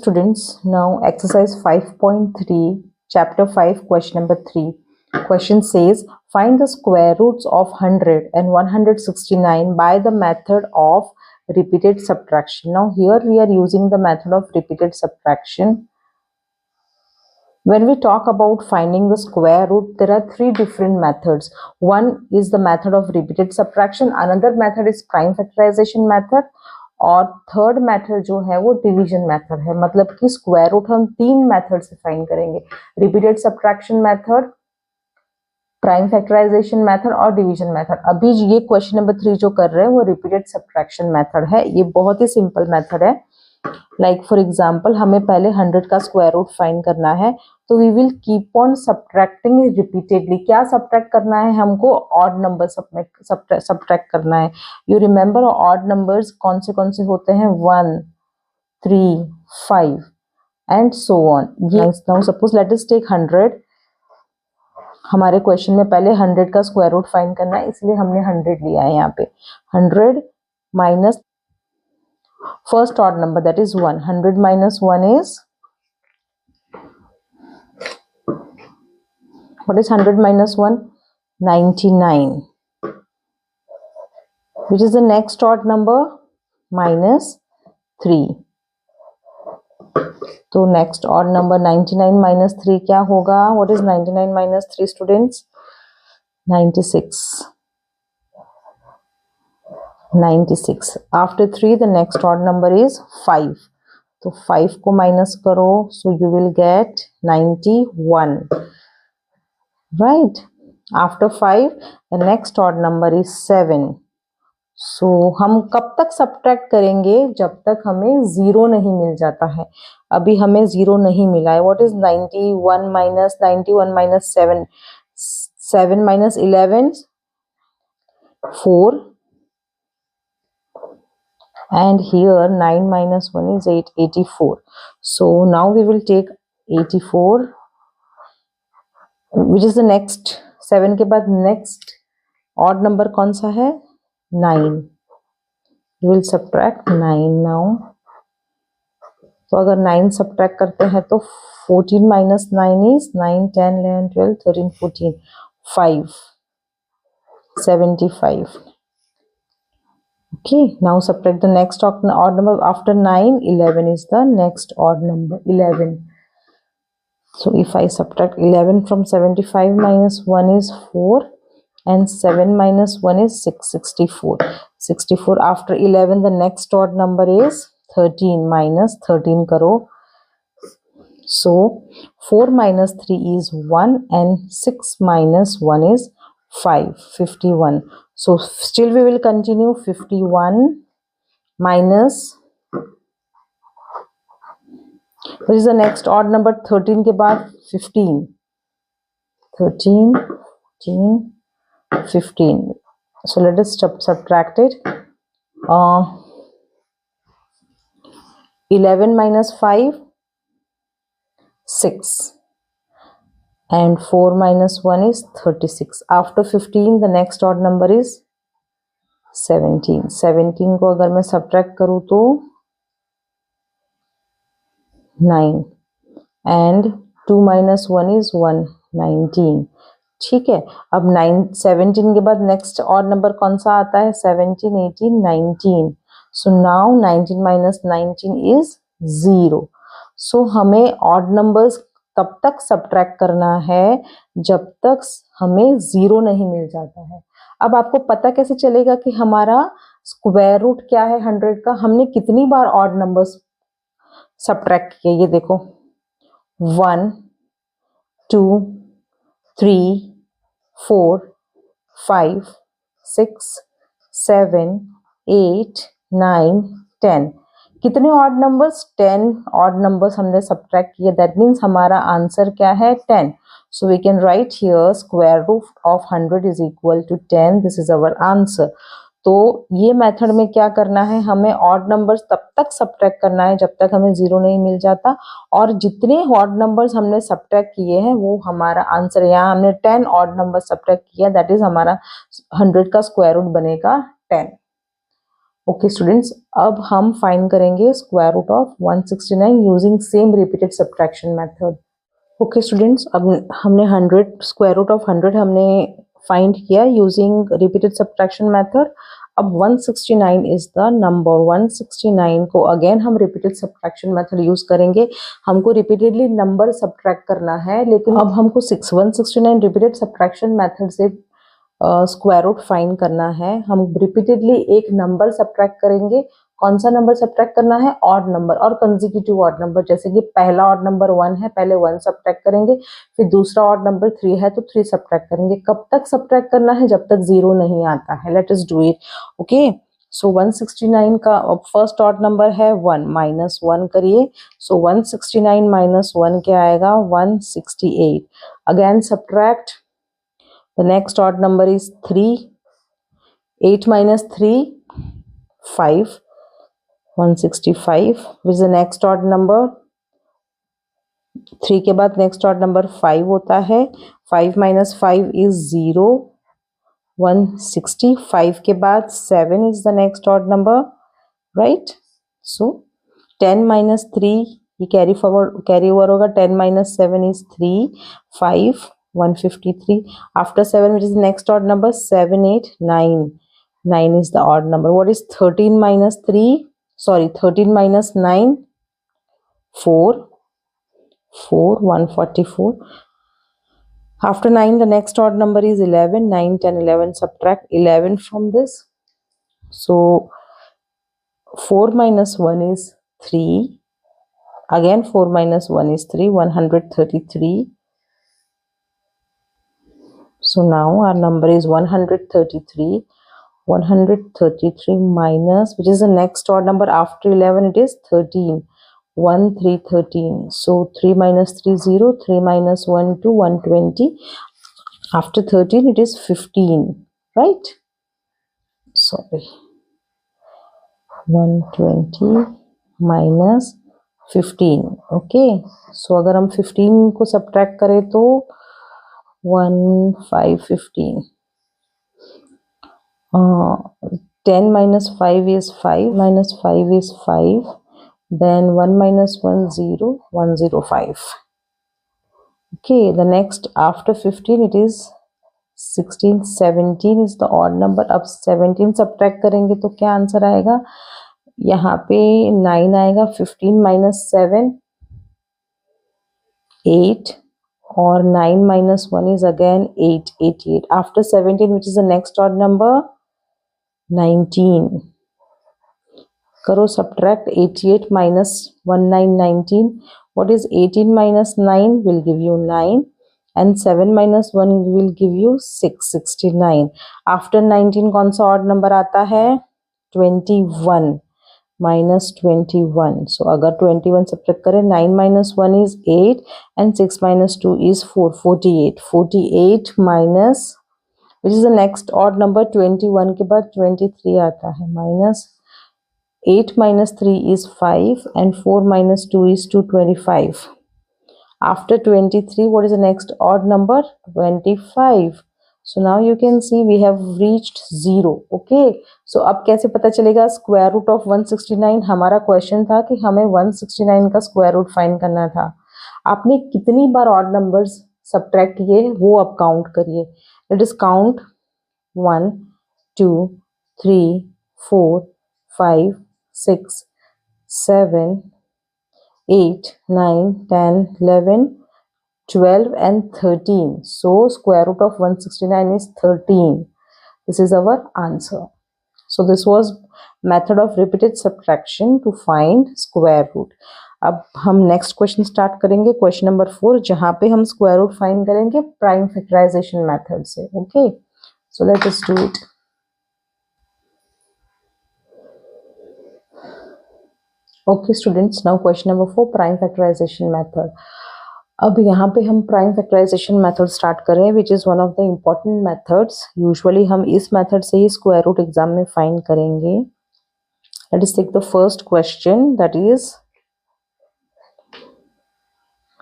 Students, now exercise 5.3, chapter 5, question number 3. Question says, find the square roots of 100 and 169 by the method of repeated subtraction. Now here we are using the method of repeated subtraction. When we talk about finding the square root, there are three different methods. One is the method of repeated subtraction, another method is prime factorization method, और third method जो है वो division method है. मतलब कि square root हम तीन method से फाइंड करेंगे, repeated subtraction method, prime factorization method और डिवीजन मेथड. अभी ये क्वेश्चन नंबर 3 जो कर रहे हैं वो रिपीटेड सब्ट्रैक्शन मेथड है. ये बहुत ही सिंपल मेथड है. लाइक फॉर एग्जांपल हमें पहले 100 का स्क्वायर रूट फाइंड करना है, तो we will keep on subtracting repeatedly. क्या सब्ट्रैक्ट करना है हमको? ऑड नंबर सब्ट्रैक्ट करना है. यू रिमेंबर ऑड नंबर्स कौन से होते हैं? 1, 3, 5 and so on. Now suppose let us take 100. हमारे क्वेश्चन में पहले 100 का स्क्वायर रूट फाइंड करना है, इसलिए हमने 100 लिया है. यहाँ पे 100 minus first odd number, that is 1. 100 minus 1 is, what is 100 minus 1? 99. Which is the next odd number? Minus 3. तो next odd number 99 minus 3 क्या होगा? What is 99 minus 3 students? 96. 96. After 3 the next odd number is 5. तो 5 को minus करो, so you will get 91. Right? After 5 the next odd number is 7. So हम कब तक subtract करेंगे? जब तक हमें 0 नहीं मिल जाता है. अभी हमें 0 नहीं मिला है. What is 91 minus 7? 7 minus 11, 4. And here 9 minus 1 is 8, 84. So now we will take 84, which is the next. 7 के बाद next odd number कौन सा है? 9. We will subtract 9 now. तो अगर 9 subtract करते हैं तो 14 minus 9 is 9, 10, 11, 12, 13, 14, 5, 75. Okay, now subtract the next odd number. After 9, 11 is the next odd number, 11. So if I subtract 11 from 75, minus 1 is 4 and 7 minus 1 is 6, 64. 64. After 11 the next odd number is 13. Minus 13 karo. So 4 minus 3 is 1 and 6 minus 1 is 5, 51. So still we will continue. 51 minus, what is the next odd number? 13 के बाद 15. 13, 14, 15. So let us subtract it. 11 minus 5, 6. And 4 minus 1 is 36. After 15 the next odd number is 17. 17 को अगर मैं subtract करूँ तो 9 and 2 minus 1 is 1, 19. ठीक है. अब 17 के बाद next odd number कौन सा आता है? 17, 18, 19. So now 19 minus 19 is 0. So हमें odd numbers तब तक सब्ट्रैक्ट करना है जब तक हमें 0 नहीं मिल जाता है. अब आपको पता कैसे चलेगा कि हमारा स्क्वायर रूट क्या है 100 का? हमने कितनी बार ऑड नंबर्स सब्ट्रैक्ट किए? ये देखो, 1, 2, 3, 4, 5, 6, 7, 8, 9, 10. कितने ऑड नंबर्स? 10 ऑड नंबर्स हमने सब्ट्रैक्ट किए. दैट मीन्स हमारा आंसर क्या है? 10. So we can write here square root of 100 is equal to 10. This is our answer. तो ये मेथड में क्या करना है? हमें ऑड नंबर्स तब तक सब्ट्रैक्ट करना है जब तक हमें 0 नहीं मिल जाता, और जितने ऑड नंबर्स हमने सब्ट्रैक्ट किए हैं वो हमारा आंसर. यहाँ हमने 10 ऑड नंबर सब्ट्रैक्ट किया, दैट इज हमारा 100 का स्क्वायर रूट बनेगा 10. ओके स्टूडेंट्स, अब हम फाइंड करेंगे square root of 169 using same repeated subtraction method. Okay students, अब हमने 100 स्क्वायर रूट ऑफ 100 हमने फाइंड किया यूजिंग रिपीटेड सब्ट्रैक्शन मेथड। अब 169 इज द नंबर। 169 को अगेन हम रिपीटेड सब्ट्रैक्शन मेथड यूज करेंगे। हमको रिपीटेडली नंबर सब्ट्रैक्ट करना है, लेकिन अब हमको 169 रिपीटेड सब्ट्रैक्शन मेथड से स्क्वायर रूट फाइंड करना है। हम रिपीटेडली एक नंबर सब्ट्रैक्ट करेंगे। कौन सा नंबर सब्ट्रैक्ट करना है? ऑड नंबर और कंसेक्यूटिव ऑड नंबर। जैसे कि पहला ऑड नंबर 1 है, पहले 1 सब्ट्रैक्ट करेंगे, फिर दूसरा ऑड नंबर 3 है तो 3 सब्ट्रैक्ट करेंगे। कब तक सब्ट्रैक्ट करना है? जब तक 0 नहीं आता है। Let us do it. Okay, so 169 का फर्स्ट ऑड नंबर है 1, माइनस 1 करिए। सो 169 माइनस 1 क्या आएगा? 168। Again subtract. The next odd number is 3. 8 minus 3, 5. 165. Which is the next odd number? 3 के बाद next odd number 5 होता है। 5 minus 5 is 0. 160. 5 के बाद 7 is the next odd number, right? So 10 minus 3 ये carry over होगा। 10 minus 7 is 3. 5. 153. After 7, which is the next odd number? 7, 8, 9. 9 is the odd number. What is 13 minus 3? Sorry, 13 minus 9? 4. 4. 144. After 9, the next odd number is 11. 9, 10, 11. Subtract 11 from this. So 4 minus 1 is 3. Again 4 minus 1 is 3. 133. So now our number is 133. 133 minus, which is the next odd number after 11, it is 13. 1, 3, 13. So 3 minus 3, 0. 3 minus 1, 2, 120. After 13, it is 15, right? Sorry. 120 minus 15. Okay. So अगर हम 15 को subtract करें तो 1, 5, 15. 10 minus 5 is 5. Minus 5 is 5. Then 1 minus 1, 0. 105. Okay. The next after 15 it is 16. 17 is the odd number. अब 17 subtract करेंगे तो क्या answer आएगा? यहाँ पे 9 आएगा। 15 minus 7, 8. और 9 minus 1 is again 8. 88. After 17, which is the next odd number? 19. करो subtract 88 minus 19, 19. What is 18 minus 9? Will give you 9. And 7 minus 1 will give you 6, 69. After 19 कौन सा odd number आता है? 21 minus 21. So अगर 21 subtract करें, 9 minus 1 is 8 and 6 minus 2 is 4, 48. 48 minus, which is the next odd number? 21 के बाद 23 आता है। Minus 8 minus 3 is 5 and 4 minus 2 is 2, 25. After 23, what is the next odd number? 25. So now you can see we have reached 0. Okay. So अब कैसे पता चलेगा square root of 169? हमारा question था कि हमें 169 का स्क्वायर रूट फाइंड करना था। आपने कितनी बार ऑड नंबर्स सब्ट्रैक्ट किए वो अब काउंट करिए। Let us count 1, 2, 3, 4, 5, 6, 7, 8, 9, 10, 11, 12 and 13. So square root of 169 is 13. This is our answer. So this was method of repeated subtraction to find square root. अब हम next question start करेंगे, question number 4, जहाँ पे हम square root find करेंगे prime factorization method से. Okay, so let us do it. Okay students, now question number 4, prime factorization method. अब यहाँ पे हम प्राइम फैक्टराइजेशन मेथड स्टार्ट कर रहे हैं, which is one of the important methods. Usually हम इस मेथड से ही स्क्वायर रूट एग्जाम में फाइंड करेंगे। Let us take the first question, that is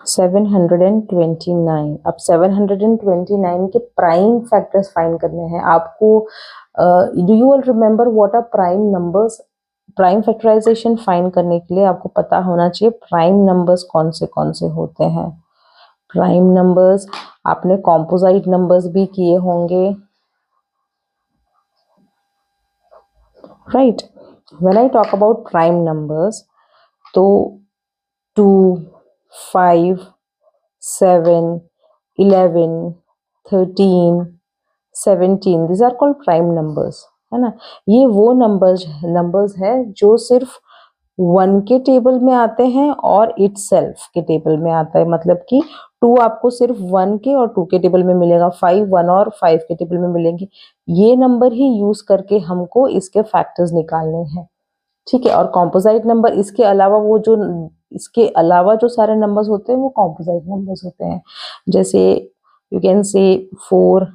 729। अब 729 के प्राइम फैक्टर्स फाइंड करने हैं आपको। Do you all remember what are prime numbers? Prime factorization find करने के लिए आपको पता होना चाहिए प्राइम नंबर्स कौन से होते हैं. प्राइम नंबर्स, आपने कॉम्पोजाइट नंबर्स भी किए होंगे, right. When I talk about prime numbers, तो 2, 5, 7, 11, 13, 17, these are called prime numbers, है ना. ये वो नंबर्स है जो सिर्फ 1 के टेबल में आते हैं और इटसेल्फ के टेबल में आता है. मतलब कि 2 आपको सिर्फ 1 के और 2 के टेबल में मिलेगा, 5 1 और 5 के टेबल में मिलेंगे. ये नंबर ही यूज करके हमको इसके फैक्टर्स निकालने हैं, ठीक है. और कॉम्पोजाइट नंबर, इसके अलावा जो सारे नंबर्स होते हैं वो कॉम्पोजाइट नंबर्स होते हैं. जैसे यू कैन से 4,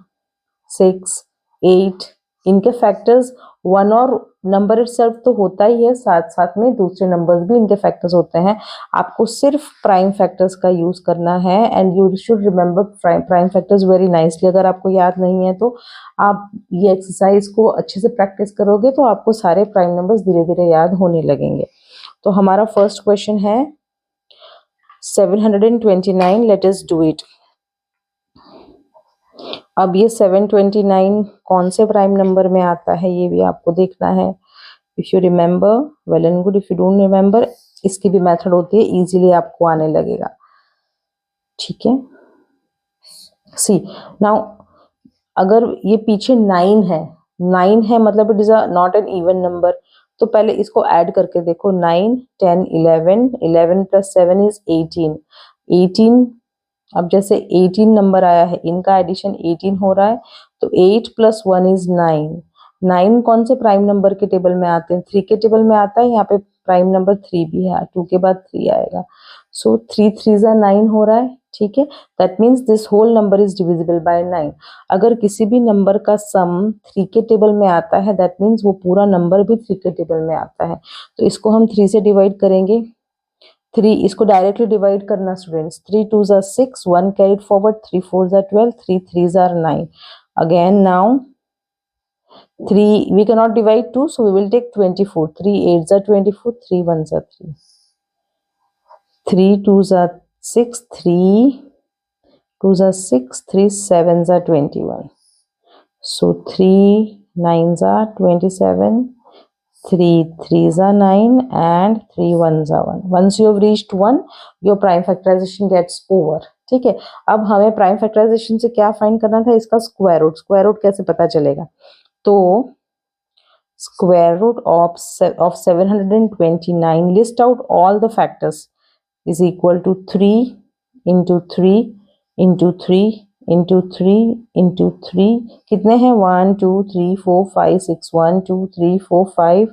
6, 8, इनके फैक्टर्स 1 और नंबर इटसेल्फ तो होता ही है, साथ साथ में दूसरे नंबर्स भी इनके फैक्टर्स होते हैं. आपको सिर्फ प्राइम फैक्टर्स का यूज करना है and you should remember prime factors very nicely. अगर आपको याद नहीं है तो आप ये एक्सरसाइज को अच्छे से प्रैक्टिस करोगे तो आपको सारे प्राइम नंबर्स धीरे धीरे याद होने लगेंगे. तो हमारा फर्स्ट क्वेश्चन है 729. Late us do it. अब ये 729 कौन से प्राइम नंबर में आता है ये भी आपको देखना है. If you remember, well and good. If you don't remember, इसकी भी मेथड होती है, इजीली आपको आने लगेगा, ठीक है. सी नाउ, अगर ये पीछे 9 है मतलब it is not an even number. तो पहले इसको ऐड करके देखो. 9, 10, 11 प्लस 7 इज 18. अब जैसे 18 नंबर आया है, इनका एडिशन 18 हो रहा है, तो 8 प्लस 1 इज 9. 9 कौन से प्राइम नंबर के टेबल में आते हैं? 3 के टेबल में आता है. यहाँ पे प्राइम नंबर 3 भी है, 2 के बाद 3 आएगा. सो 3 3 9 हो रहा है, ठीक है. That means this whole number is divisible by 9. अगर किसी भी नंबर का सम 3 के टेबल में आता है, दैट मीन्स वो पूरा नंबर भी 3 के टेबल में आता है. तो इसको हम 3 से डिवाइड करेंगे. 3, इसको डायरेक्टली डिवाइड करना students. 3 2s are 6, 1 carried forward, 3 4s are 12, 3 3s are 9. Again now 3 we cannot divide 2, so we will take 24. 3 8s are 24, 3 1s are 3. 3 2s are 6, 3 2s are 6, 3 7s are 21. So 3 9s are 27, 3 3s are 9 and 3 1s are 1. Once you have reached 1, your prime factorization gets over. ठीक है. अब हमें prime factorisation से क्या find करना था? इसका square root. Square root कैसे पता चलेगा? तो square root of 729, list out all the factors, is equal to 3 into 3 into 3 into 3 into 3. कितने हैं? 1 2 3 4 5 6. 1 2 3 4 5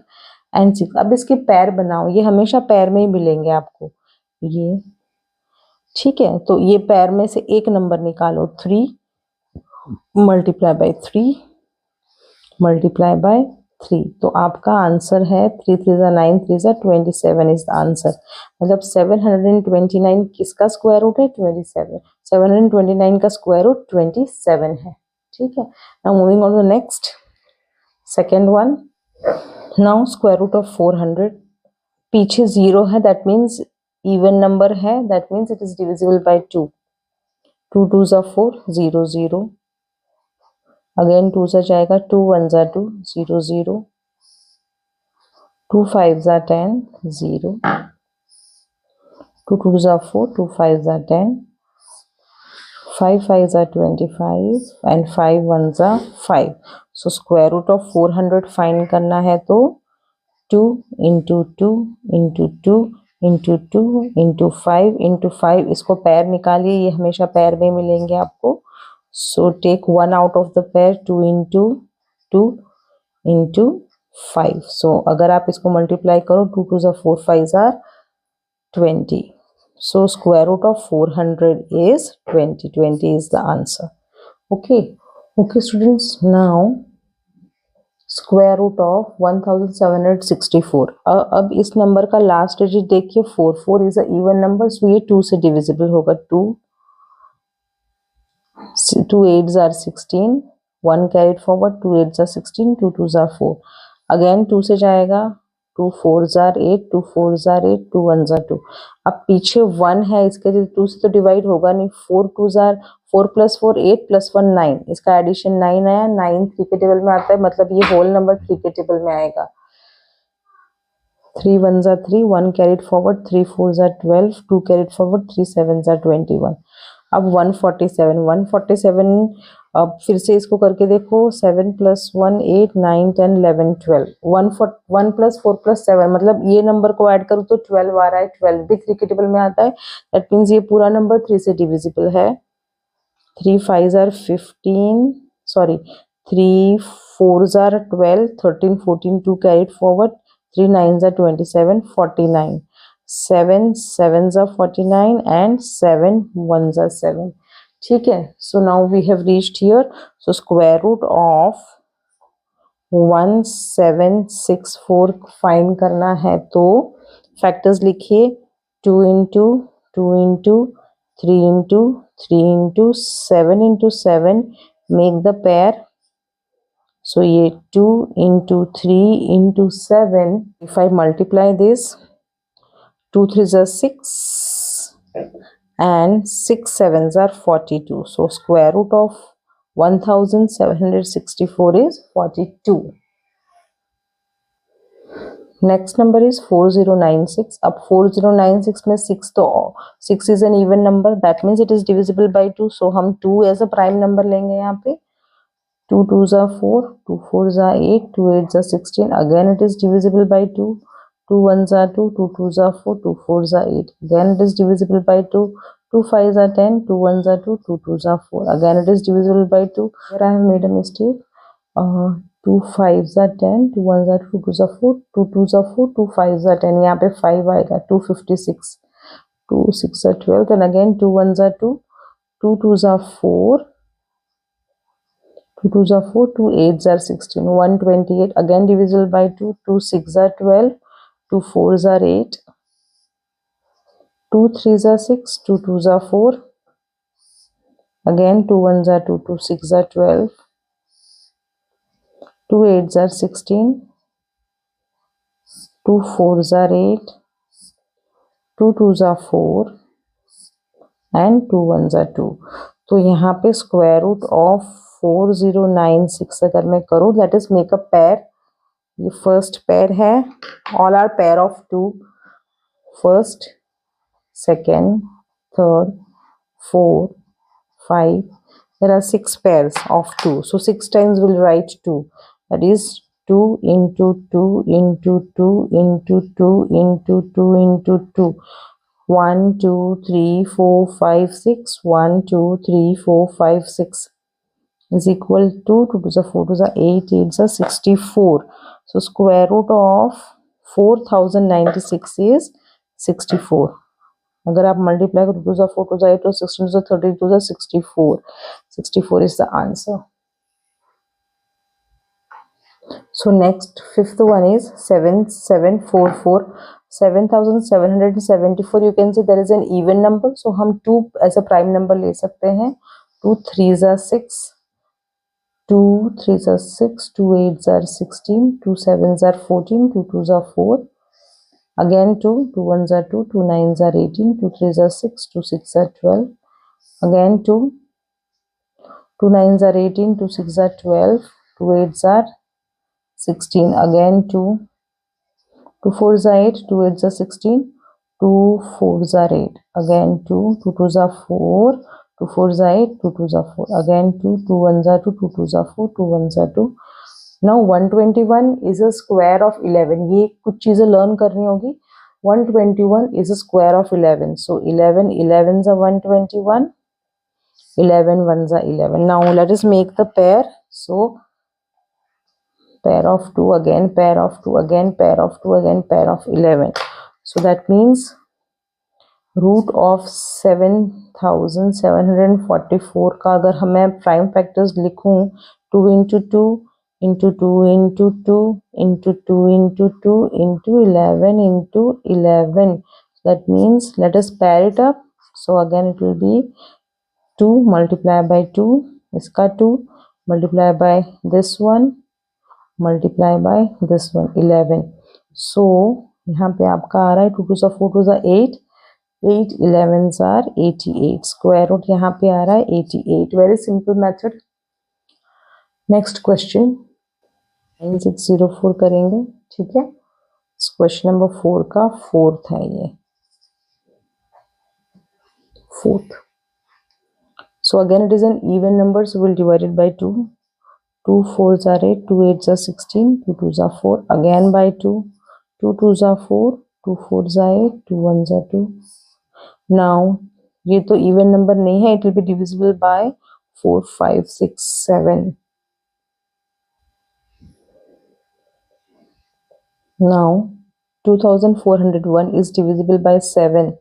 एंड 6. अब इसके पैर बनाओ. ये हमेशा पैर में ही मिलेंगे आपको, ये, ठीक है. तो ये पैर में से एक नंबर निकालो. 3 मल्टीप्लाई बाय 3 मल्टीप्लाई बाय 3. तो आपका आंसर है 3 3 9 3 27 इज द आंसर. मतलब 729 किसका स्क्वायर रूट है? 27. 729 का स्क्वायर रूट 27 है, ठीक है. Now moving on to the next, second one. Now square root of 400. पीछे 0 है, दैट मीन्स इवन नंबर है, that means it is divisible by 2. 2 2s are 4, 0 0. Again 2 से जाएगा. 2 1s are 2, 0 0. 2 5s are 10, 0. 2 2s are 4, 2 5s are 10. 5 5s are 25 and 5 1s are 5. So square root of 400 find करना है तो 2 into 2 into 2 into 2 into 5 into 5. इसको पैर निकालिए, ये हमेशा पैर में मिलेंगे आपको. So take 1 out of the pair. 2 into 2 into 5. So अगर आप इसको मल्टीप्लाई करो, 2 2s are 4, 5s are 20. So square root of 400 is 20. 20 is the answer. Okay. Okay students, now square root of 1764. अब इस नंबर का लास्ट डिजिट देखिए 4. 4 is a even number, so ये 2 से डिविजिबल होगा. 2 8s are 16, 1 कैरिड फॉरवर्ड, 2 8 जा 16, 2 2 जा 4, again 2 से जाएगा, 2 4 जार 8, 2 4 जार 8, 2 1 जार 2। अब पीछे 1 है, इसके 2 से तो डिवाइड होगा नहीं, 4 2 जार 4 प्लस 4 8 प्लस 1 9, इसका एडिशन 9 आया, 9 3 के टेबल में आता है, मतलब ये होल नंबर 3 के टेबल में आएगा। 3 1 जा 3, 1 कैरिड फॉरवर्ड, 3 4 जा 12, 2 कैरिड फॉरवर्ड, 3 7 जा 21। अब 147 अब फिर से इसको करके देखो, 7 प्लस 1 8 9 10 11 12, 1 प्लस 4 प्लस 7, मतलब ये नंबर को ऐड करूँ तो 12 आ रहा है, 12 भी 3 के टेबल में आता है, दैट मीन्स ये पूरा नंबर 3 से डिविजिबल है। 3 5 are 15, sorry 3 4 are 12, 13 14, 2 carried forward, 3 9 are 27, 49, 7 7 are 49 and 7 1 are 7। ठीक है, so now we have reached here. So square root of 1764 find करना है तो फैक्टर्स लिखिए, 2 into 2 into 3 into 3 into 7 into 7 make the pair. So ये 2 into 3 into 7, if I multiply this, 2 3 are 6 and 6 7s are 42. So square root of 1764 is 42. Next number is 4096. अब 4096 में 6 तो 6 is an even number, that means it is divisible by 2. So हम 2 as a prime number लेंगे यहाँ पे। 2 2s are 4, 2 4s are 8, 2 8s are 16. Again it is divisible by 2. 2 1s are 2, 2 2s are 4, 2 4s are 8. Again it is divisible by 2. 2 5s are 10, 2 1s are 2, 2 2s are 4. Again it is divisible by 2. Here I have made a mistake. 2 5s are 10, 2 1s are 2, 2 2s are 4, 2 2s are 4, 2 5s are 10. यहाँ पे 5 आएगा, 256, 2 6 are 12, and again 2 1s are 2, 2 2s are 4, 2 2s are 4, 2 8s are 16, 128. Again divisible by 2, 2 6 are 12, 2 4s are 8, 2 3s are 6, 2 2s are 4. Again 2 1s are 2, 2 6 are 12, 2 8s are 16, 2 4s are 8, 2 2s are 4 and 2 1s are 2. तो यहाँ पे square root of 4096 अगर मैं करूँ, that is make a pair. ये first pair है, all are pair of 2, first second third 4 5, there are 6 pairs of 2, so 6 times we'll write 2, that is 2 into 2 into 2 into 2 into 2 into 2, 1 2 3 4 5 6, 1 2 3 4 5 6 is equal to 2 to the 4 to the 8 8 is 64. So square root of 4096 is 64. अगर आप multiply करो, 2 4 2 8 और 16 2 30 2 64, 64 is the answer. So next fifth one is 7744, 7774. You can see there is an even number, so हम 2 as a prime number ले सकते हैं। 2 3s are 6, 2 3s are 6, 2 8s are 16, 2 7s are 14, 2 2s are 4. Again 2, 2 1s are 2, 2 9s are 18, 2 3s are 6, 2 6 are 12. Again 2, 2 9s are 18, 2 6 are 12, 2 8s are 16. Again 2, 2 4s are 8, 2 8s are 16, 2 4s are 8. Again 2, 2 2s are 4, 2 4s are 8, 2 2s are 4. Again 2, 2 1s are 2, 2 2s are 4, 2 1s are 2. Now 121 is a square of 11. ये कुछ चीजें learn करनी होगी। 121 is a square of 11. So 11 11s are 121, 11 1s are 11. Now let us make the pair. So pair of 2, again pair of 2, again pair of 2, again pair of 11. So that means root of 7744 का अगर हमें prime factors लिखूं, 2 into 2 into 2 into 2 into 2 into 2 into 11 into 11. That means let us pair it up. So again it will be 2 multiplied by 2, इसका 2 multiply by this one, multiply by this one, 11. So यहाँ पे आपका आ रहा है 2 2 4 2 8, 8 11s are 88. Square root यहाँ पे आ रहा है 88. Very simple method. Next question 9604 करेंगे. ठीक है, क्वेश्चन नंबर 4 का फोर्थ है ये, fourth. So again it is an even number, so we'll divide it by 2. 2 4s are 8, 2 8s are 16, 2 2s are 4, again by 2, 2 2s are 4, 2 4s are 8, 2 1s are 2. Now ये तो even number नहीं है, it will be divisible by 4 5 6 7. Now 2401 is divisible by 7.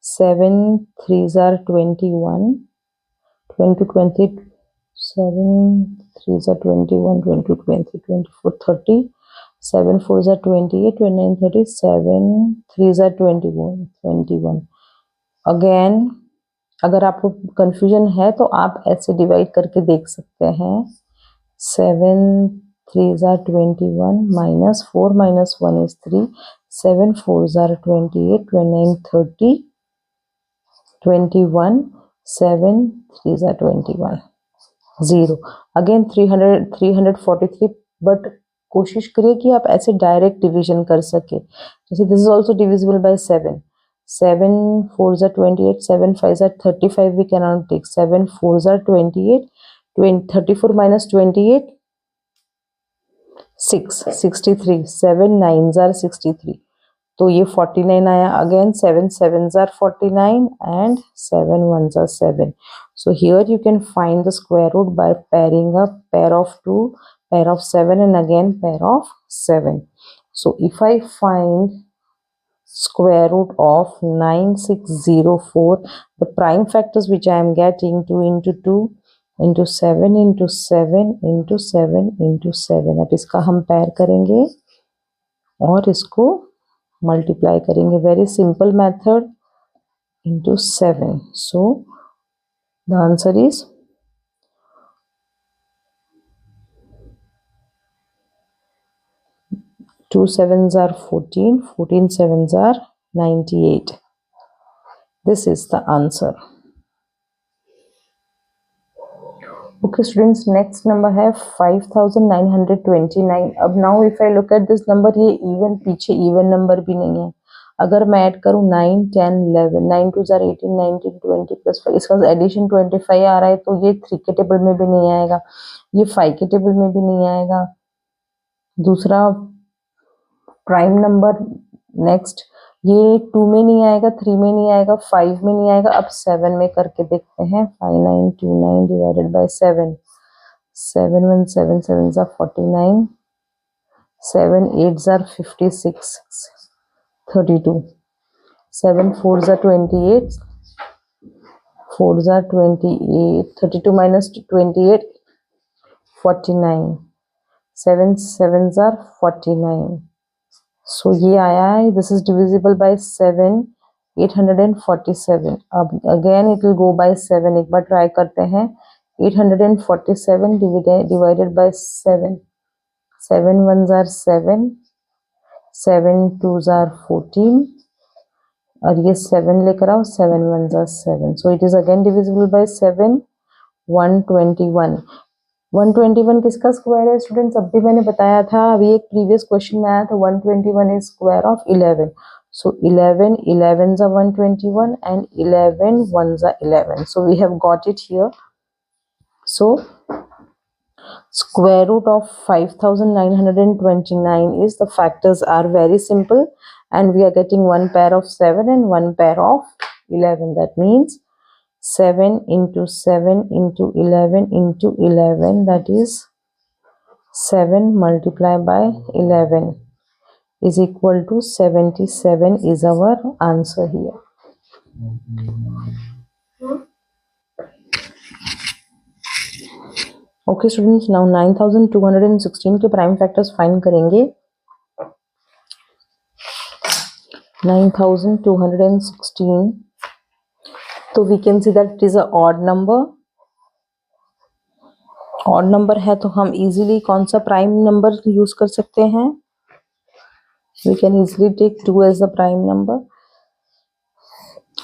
7 3s are 21, 20 20, 7 3s are 21, 20 20, 24 30, 7 4s are 28, 29 30, 7 3s are 21. Again अगर आपको confusion है तो आप ऐसे डिवाइड करके देख सकते हैं. 7 3s are 21 minus 4 minus 1 is 3, 7 4s are 28, 29 30, 21, 7 3s are 21, 0. Again 343, but कोशिश करिए कि आप ऐसे डायरेक्ट डिवीजन कर सके. जैसे this is also divisible by 7. 7 4s are 28, 7 5s are 35, we cannot take. 7 4s are 28, 34 minus 28 6 63, 7 9s are 63, तो ये 49 आया. Again 7 7s are 49 and 7 1s are 7. So here you can find the square root by pairing a pair of 2, pair of 7 and again pair of 7. So if I find square root of 9604, the prime factors which I am getting 2 into 2 into 7 into 7 into 7 into 7. अब इसका हम pair करेंगे और इसको multiply करेंगे. Very simple method, into 7. So the answer is 2 7s are 14, 14 7s are 98. This is the answer. Okay students, next number है 5929. अब now if I look at this number, ये even पीछे even number भी नहीं है. अगर मैं ऐड करूँ 9 10 11, 9 2s are 18, 19 20 plus 5, इसका एडिशन 25 आ रहा है, तो ये 3 के टेबल में भी नहीं आएगा, ये 5 के टेबल में भी नहीं आएगा. दूसरा प्राइम नंबर नेक्स्ट, ये 2 में नहीं आएगा, 3 में नहीं आएगा, 5 में नहीं आएगा. अब 7 में करके देखते हैं. 5929 divided by 7. 7 1 7 7s are 49, 7 8s are 56, 32, 7 4s are 28, 4s are 28, 32 minus 28 49, 7 7s are 49. So ये आया है, this is divisible by 7, 847. अब again it will go by 7. एक बार ट्राई करते हैं. 847 divided by 7. 7 1s are 7, 7 2s are 14, और ये 7 लेकर आओ, 7 1s are 7. So it is again divisible by 7. 121. 121 किसका स्क्वायर है स्टूडेंट्स? अभी मैंने बताया था, अभी एक प्रीवियस क्वेश्चन में आया था. 121 is square of 11. So 11 11s are 121 and 11 1s are 11. So we have got it here. So square root of 5929 is, the factors are very simple and we are getting one pair of 7 and one pair of 11. That means 7 into 7 into 11 into 11, that is 7 multiplied by 11 is equal to 77 is our answer here. Okay students, now 9216 के prime factors find करेंगे. 9216, so we can see that it is a odd number. Odd number है तो हम easily कौन सा prime number use कर सकते हैं? We can easily take 2 as the prime number.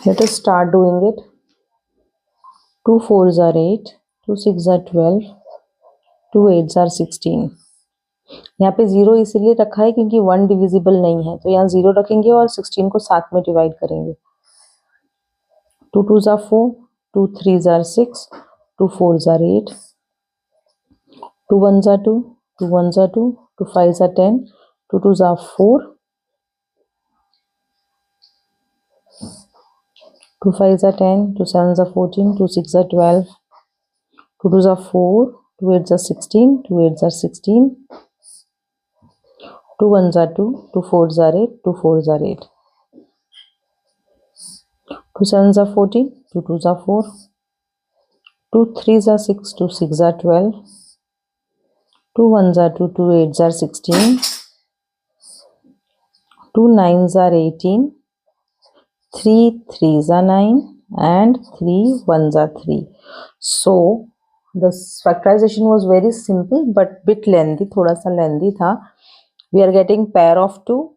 Let us start doing it. 2 4s are 8, 2 6s are 12, 2 8s are 16. यहाँ पे 0 इसीलिए रखा है क्योंकि 1 डिविजिबल नहीं है, तो यहाँ 0 रखेंगे और 16 को 7 में डिवाइड करेंगे. 2 2s are 4, 2 3s are 6, 2 4s are 8, 2 1s are 2, 2 1s are 2, 2 5s are 10, 2 2s are 4, 2 5s are 10, 2 7s are 14, 2 6s are 12, 2 2s are 4, 2 8s are 16, 2 8s are 16, 2 1s are 2, 2 4s are 8, 2 4s are 8, 2 7s are 14, 2 2s are 4, 2 3s are 6, 2 6s are 12, 2 1s are 2, 2 8s are 16, 2 9s are 18, 3 3s are 9 and 3 1s are 3. So the factorization was very simple but bit lengthy, थोड़ा सा lengthy था. We are getting pair of 2,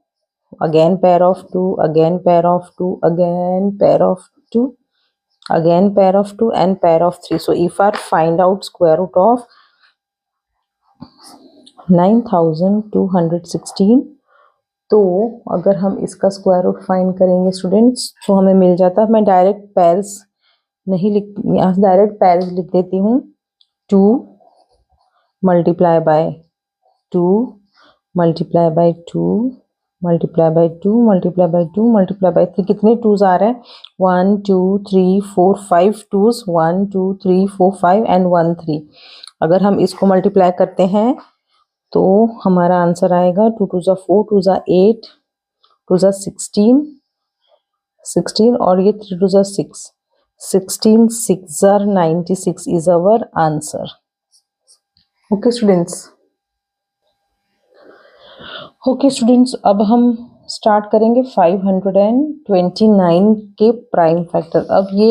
again pair of 2, again pair of 2, again pair of 2, again pair of 2 and pair of 3. So if I find out square root of 9216, तो अगर हम इसका square root find करेंगे students तो हमें मिल जाता है. मैं डायरेक्ट पैर्स नहीं लिख, यहाँ से डायरेक्ट पैर्स लिख देती हूँ. 2 multiply by 2 multiply by 2 multiply by 2 multiply by 2 multiply by 3. कितने 2s आ रहे हैं? 1 2 3 4 5 2s, 1 2 3 4 5 एंड 1 3. अगर हम इसको मल्टीप्लाई करते हैं तो हमारा आंसर आएगा 2 2s are 4, 2s are 8, 2s are 16 और ये 3 2s are 6, 16 6s are 96 is our answer. Okay students, अब हम स्टार्ट करेंगे 529 के प्राइम फैक्टर. अब ये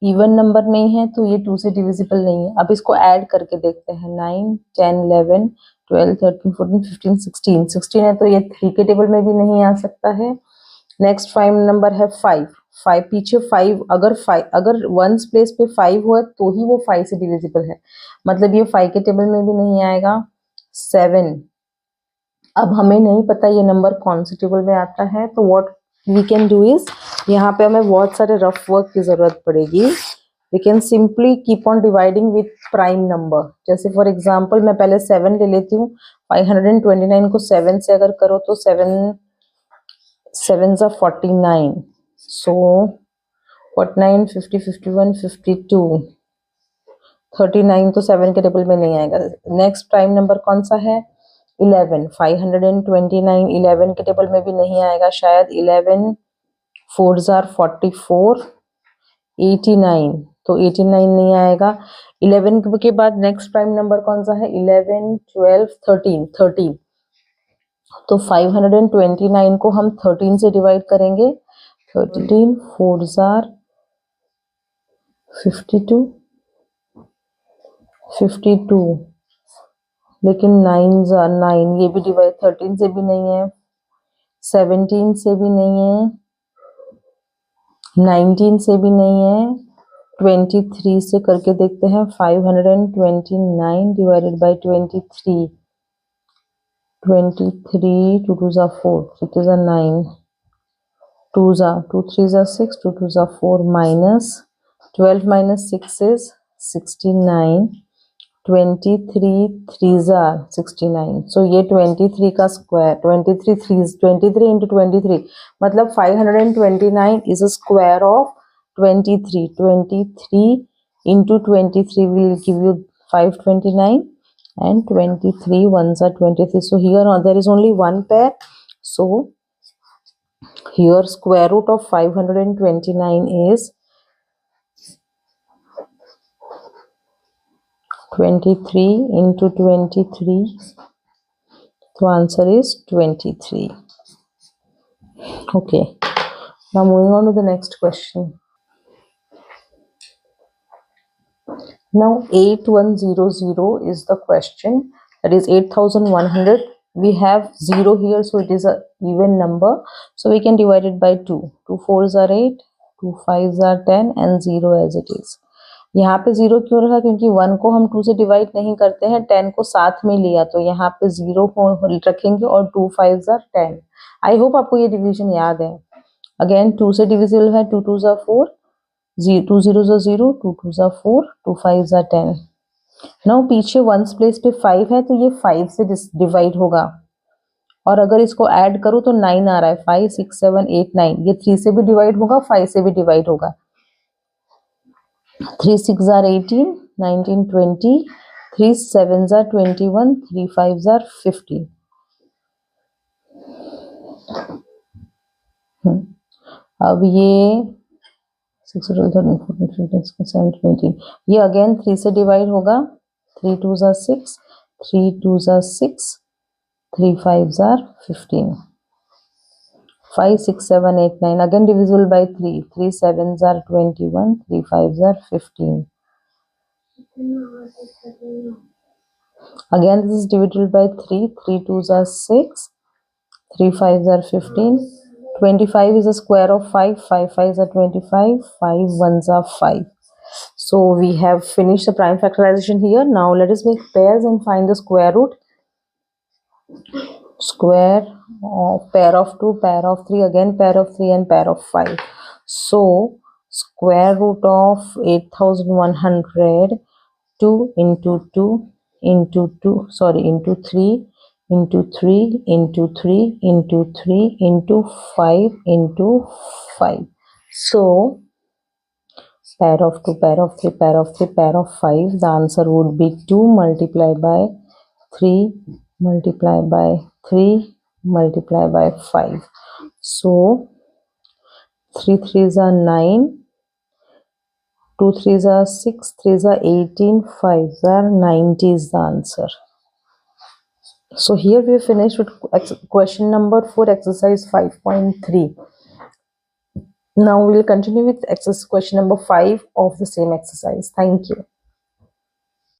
इवन नंबर नहीं है तो ये 2 से डिविजिबल नहीं है. अब इसको ऐड करके देखते हैं. 9 10 11 12 13 14 15 16. 16 है तो ये 3 के टेबल में भी नहीं आ सकता है. नेक्स्ट प्राइम नंबर है 5. पीछे 5 अगर वंस प्लेस पे 5 हुआ तो ही वो 5 से डिविजिबल है, मतलब ये 5 के टेबल में भी नहीं आएगा. 7. अब हमें नहीं पता ये नंबर कौन से टेबल में आता है, तो what we can do is, यहाँ पे हमें बहुत सारे रफ वर्क की जरूरत पड़ेगी. We can simply keep on dividing with prime number. जैसे फॉर एग्जांपल मैं पहले 7 ले लेती हूँ. 529 को 7 से अगर करो तो 7 7s are 49. So 49 50 51 52 39 तो 7 के टेबल में नहीं आएगा. नेक्स्ट प्राइम नंबर कौन सा है? 11. 529 11 के टेबल में भी नहीं आएगा शायद. 11 4s are 44. 89 तो 89 नहीं आएगा. 11 के बाद नेक्स्ट प्राइम नंबर कौन सा है? 11 12 13. तो 529 को हम 13 से डिवाइड करेंगे. 13 4s are 52. लेकिन 9s are 9, ये भी डिवाइड 13 से भी नहीं है, 17 से भी नहीं है, 19 से भी नहीं है. 23 से करके देखते हैं. 529 divided by 23. 23 2 2s are 4, 6s are 9, 2s are 2 3s are 6, 2 2s are 4, minus 12 minus 6 is 69. 23 3s are 69. So ये 23 का स्क्वायर 23 into 23 मतलब 529 is a square of 23. 23 into 23 will give you 529 and 23 ones are 23. So here there is only one pair. So here square root of 529 is 23 into 23. So answer is 23. Okay. Now moving on to the next question. Now 8100 is the question. That is 8100. We have 0 here, so it is a even number. So we can divide it by 2. 2 4s are 8, 2 5s are 10 and 0 as it is. यहाँ पे 0 क्यों रखा? क्योंकि 1 को हम 2 से divide नहीं करते हैं, 10 को साथ में लिया, तो यहाँ पे 0 को रखेंगे और 2 5s are 10. आई होप आपको ये डिवीजन याद है. अगेन 2 से डिविजिबल है, 2 2s are 4, 2 zeros are 0, 2 2s are 4, 2 5s are 10. Now पीछे वंस प्लेस पे 5 है, तो ये 5 से डिवाइड होगा, और अगर इसको ऐड करूं तो 9 आ रहा है. 5 6 7 8 9, ये 3 से भी डिवाइड होगा, 5 से भी डिवाइड होगा. 3 6 are 18, 19 20, 3 7s are 21, 3 5s are 15. अब ये 6 13 14 15 17 18, ये अगेन 3 से डिवाइड होगा. 3 2s are 6, 3 2s are 6, 3 5s are 15. 5 6 7 8 9, again divisible by 3. 3 7s are 21, 3 5s are 15. Again this is divisible by 3. 3 2s are 6, 3 5s are 15. 25 is a square of 5. 5 5s are 25, 5 1s are 5. So we have finished the prime factorization here. Now let us make pairs and find the square root. Square of pair of 2, pair of 3, again pair of 3 and pair of 5. So square root of 8100, 2 into 2 into 2, sorry, into 3 into 3 into 3 into 3 into 5 into 5. So pair of 2, pair of 3, pair of 3, pair of 5. The answer would be 2 multiplied by 3 multiplied by 3 multiplied by 5. So 3 3s are 9, 2 3s are 6, 3s are 18, 5s are 90 is the answer. So here we have finished with question number 4, exercise 5.3. Now we will continue with exercise question number 5 of the same exercise. Thank you.